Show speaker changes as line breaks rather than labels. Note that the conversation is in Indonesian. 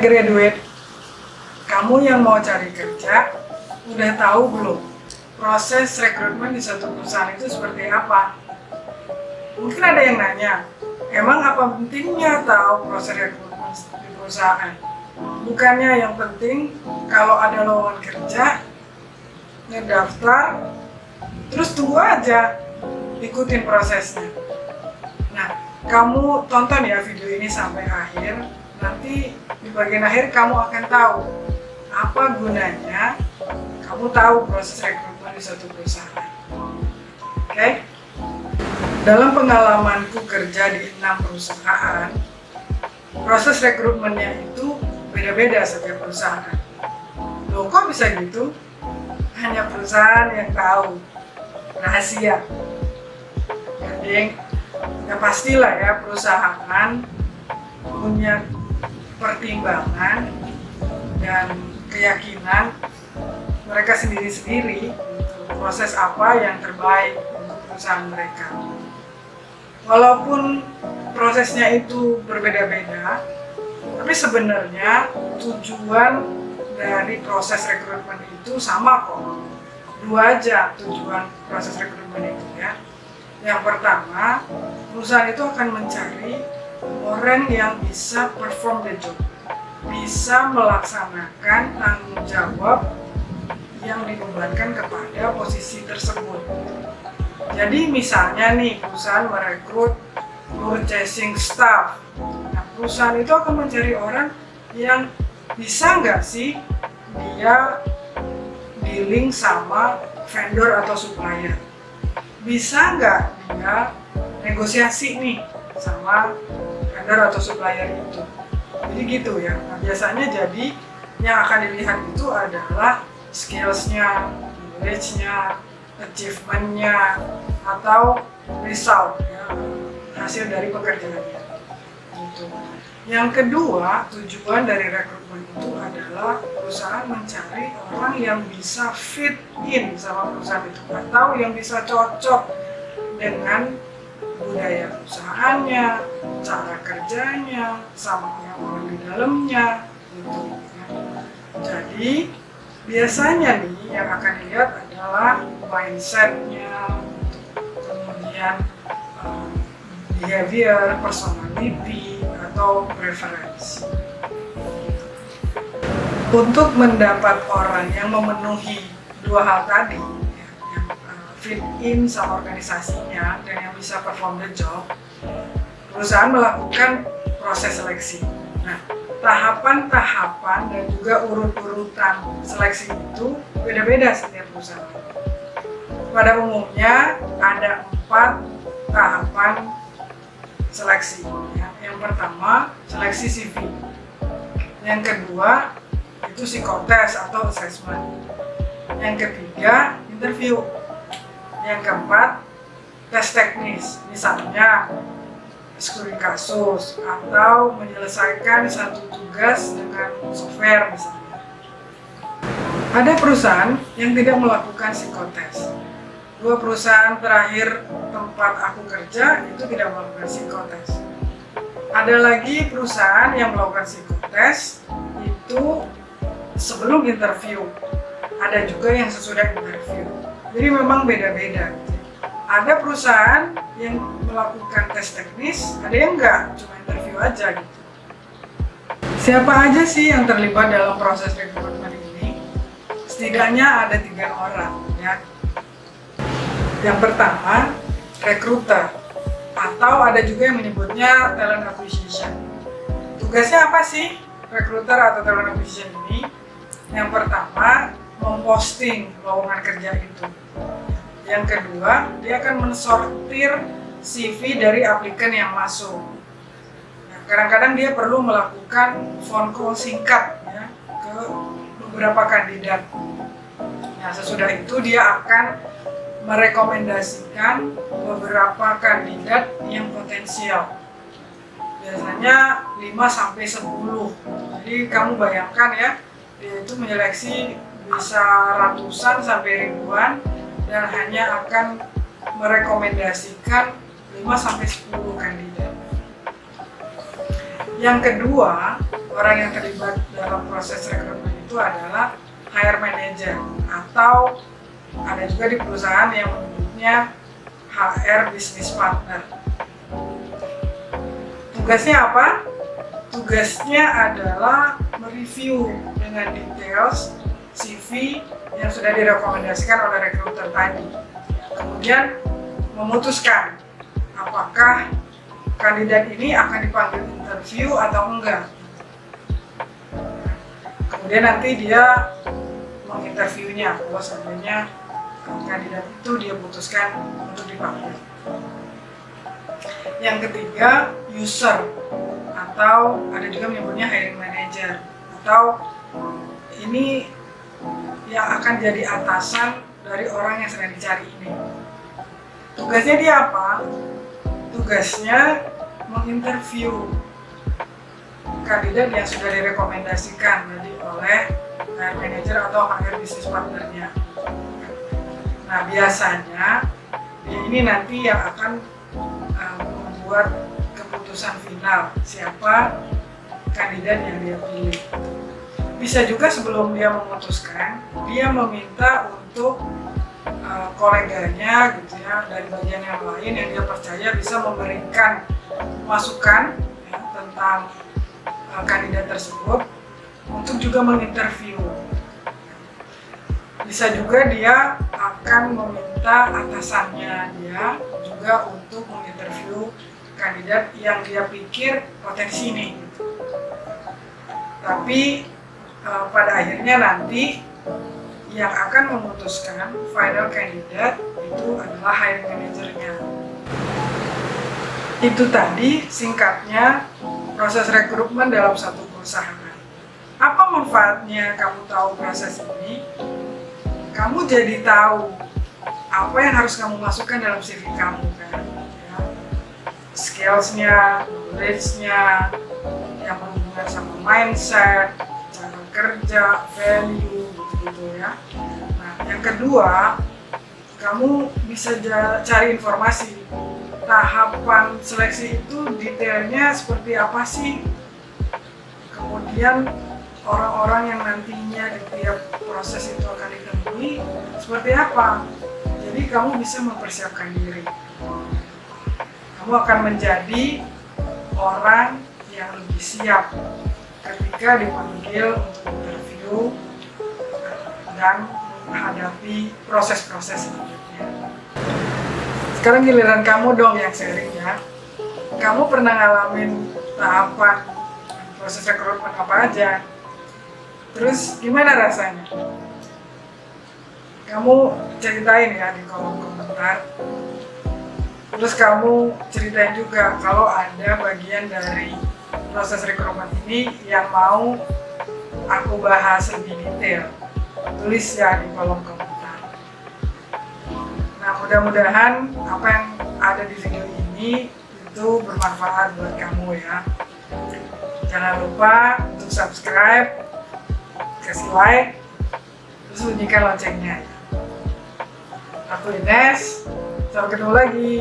graduate, kamu yang mau cari kerja, udah tahu belum proses rekrutmen di suatu perusahaan itu seperti apa? Mungkin ada yang nanya, emang apa pentingnya tahu proses rekrutmen di perusahaan? Bukannya yang penting kalau ada lowongan kerja, ngedaftar, terus tunggu aja, ikutin prosesnya. Nah, kamu tonton ya video ini sampai akhir, nanti di bagian akhir kamu akan tahu apa gunanya kamu tahu proses rekrutmen di suatu perusahaan. Oke? Dalam pengalamanku kerja di 6 perusahaan, proses rekrutmennya itu beda-beda setiap perusahaan. Loh, kok bisa gitu? Hanya perusahaan yang tahu, rahasia. Jadi, ya pastilah ya perusahaan punya pertimbangan dan keyakinan mereka sendiri-sendiri proses apa yang terbaik untuk perusahaan mereka. Walaupun prosesnya itu berbeda-beda, tapi sebenarnya tujuan dari proses rekrutmen itu sama kok. Dua aja tujuan proses rekrutmen itu ya. Yang pertama, perusahaan itu akan mencari orang yang bisa perform the job, bisa melaksanakan tanggung jawab yang dibebankan kepada posisi tersebut. Jadi misalnya nih, perusahaan merekrut purchasing staff. Nah, perusahaan itu akan mencari orang yang bisa nggak sih dia dealing sama vendor atau supplier. Bisa nggak dia negosiasi nih sama vendor atau supplier itu. Jadi gitu ya. Nah, biasanya jadi yang akan dilihat itu adalah skills-nya, knowledge-nya, achievement-nya, atau result ya, hasil dari pekerjaannya. Gitu. Yang kedua, tujuan dari rekrutmen itu adalah perusahaan mencari orang yang bisa fit in sama perusahaan itu atau yang bisa cocok dengan budaya perusahaannya, cara kerjanya, sama orang di dalamnya. Gitu. Jadi biasanya nih yang akan dilihat adalah mindset-nya, kemudian behavior, personality, atau preference. Untuk mendapat orang yang memenuhi dua hal tadi, yang fit in sama organisasinya dan yang bisa perform the job, perusahaan melakukan proses seleksi. Nah, tahapan-tahapan dan juga urut-urutan seleksi itu beda-beda setiap perusahaan. Pada umumnya ada 4 tahapan seleksi. Yang pertama, seleksi CV. Yang kedua, itu psikotes atau assessment. Yang ketiga, interview. Yang keempat, tes teknis. Misalnya, studi kasus atau menyelesaikan satu tugas dengan software misalnya. Ada perusahaan yang tidak melakukan psikotes. 2 perusahaan terakhir tempat aku kerja itu tidak melakukan psikotes. Ada lagi perusahaan yang melakukan psikotes itu sebelum interview. Ada juga yang sesudah interview. Jadi memang beda-beda. Ada perusahaan yang melakukan tes teknis, ada yang enggak, cuma interview aja gitu. Siapa aja sih yang terlibat dalam proses rekrutmen ini? Setidaknya ada 3 orang ya. Yang pertama, recruiter, atau ada juga yang menyebutnya talent acquisition. Tugasnya apa sih recruiter atau talent acquisition ini? Yang pertama, memposting lowongan kerja itu. Yang kedua, dia akan mensortir CV dari aplikan yang masuk. Nah, kadang-kadang dia perlu melakukan phone call singkat ya, ke beberapa kandidat. Nah, sesudah itu dia akan merekomendasikan beberapa kandidat yang potensial. Biasanya 5-10. Jadi kamu bayangkan ya, dia itu menyeleksi bisa ratusan sampai ribuan dan hanya akan merekomendasikan 5-10 kandidat. Yang kedua, orang yang terlibat dalam proses rekrutmen itu adalah hire manager, atau ada juga di perusahaan yang menyebutnya HR business partner. Tugasnya apa? Tugasnya adalah mereview dengan details CV yang sudah direkomendasikan oleh rekruter tadi. Kemudian memutuskan apakah kandidat ini akan dipanggil interview atau enggak. Kemudian nanti dia menginterviewnya kalau seandainya kandidat itu dia putuskan untuk dipanggil. Yang ketiga, user, atau ada juga menyebutnya hiring manager, atau ini yang akan jadi atasan dari orang yang sedang dicari ini. Tugasnya dia apa? Tugasnya menginterview kandidat yang sudah direkomendasikan tadi oleh HR manager atau HR business partnernya. Nah, biasanya ini nanti yang akan membuat keputusan final siapa kandidat yang dia pilih. Bisa juga sebelum dia memutuskan, dia meminta untuk koleganya gitu ya, dari bagian yang lain yang dia percaya bisa memberikan masukan ya, tentang kandidat tersebut untuk juga menginterview. Bisa juga dia akan meminta atasannya dia juga untuk menginterview kandidat yang dia pikir potensi ini. Tapi pada akhirnya nanti yang akan memutuskan final candidate itu adalah hiring manajernya. Itu tadi singkatnya proses rekrutmen dalam satu perusahaan. Apa manfaatnya kamu tahu proses ini? Kamu jadi tahu apa yang harus kamu masukkan dalam CV kamu kan? Ya. Skills-nya, knowledge-nya, yang berhubungan sama mindset, cara kerja, value, gitu ya. Nah, yang kedua, kamu bisa cari informasi tahapan seleksi itu detailnya seperti apa sih, kemudian orang-orang yang nantinya di tiap proses itu akan ditemui seperti apa. Jadi kamu bisa mempersiapkan diri, kamu akan menjadi orang yang lebih siap ketika dipanggil untuk interview dan menghadapi proses-proses selanjutnya. Sekarang giliran kamu dong yang sharing ya. Kamu pernah ngalamin tahapan proses rekrutmen apa aja? Terus gimana rasanya? Kamu ceritain ya di kolom komentar. Terus kamu ceritain juga kalau ada bagian dari proses rekrutmen ini yang mau aku bahas lebih detail. Tulis ya di kolom komentar. Nah, mudah-mudahan apa yang ada di video ini itu bermanfaat buat kamu ya. Jangan lupa untuk subscribe, kasih like, terus bunyikan loncengnya. Aku Ines, sampai ketemu lagi.